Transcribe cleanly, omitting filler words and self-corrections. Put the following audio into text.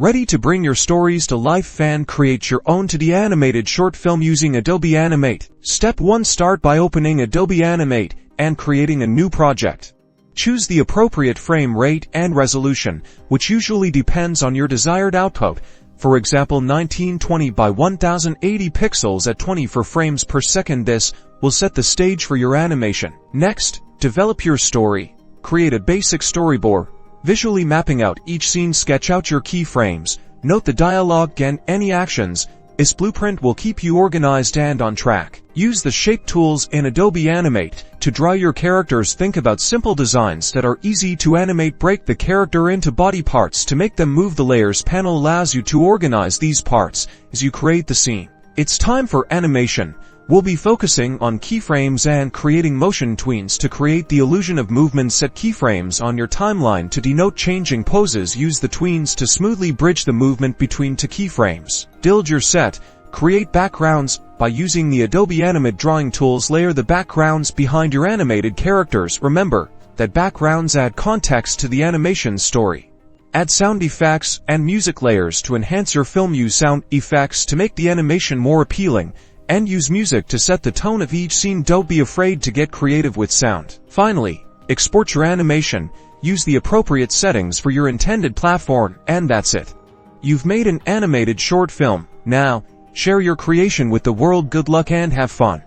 Ready to bring your stories to life and create your own 2D animated short film using Adobe Animate? Step 1. Start by opening Adobe Animate and creating a new project. Choose the appropriate frame rate and resolution, which usually depends on your desired output. For example, 1920 by 1080 pixels at 24 frames per second. This will set the stage for your animation. Next, develop your story. Create a basic storyboard, visually mapping out each scene. Sketch out your keyframes. Note the dialogue and any actions. This blueprint will keep you organized and on track. Use the shape tools in Adobe Animate to draw your characters. Think about simple designs that are easy to animate. Break the character into body parts to make them move. The Layers panel allows you to organize these parts as you create the scene. It's time for animation. We'll be focusing on keyframes and creating motion tweens to create the illusion of movement. Set keyframes on your timeline to denote changing poses. Use the tweens to smoothly bridge the movement between two keyframes. Build your set. Create backgrounds by using the Adobe Animate drawing tools. Layer the backgrounds behind your animated characters. Remember that backgrounds add context to the animation story. Add sound effects and music layers to enhance your film. Use sound effects to make the animation more appealing, and use music to set the tone of each scene. Don't be afraid to get creative with sound. Finally, export your animation. Use the appropriate settings for your intended platform, and that's it. You've made an animated short film. Now, share your creation with the world. Good luck and have fun.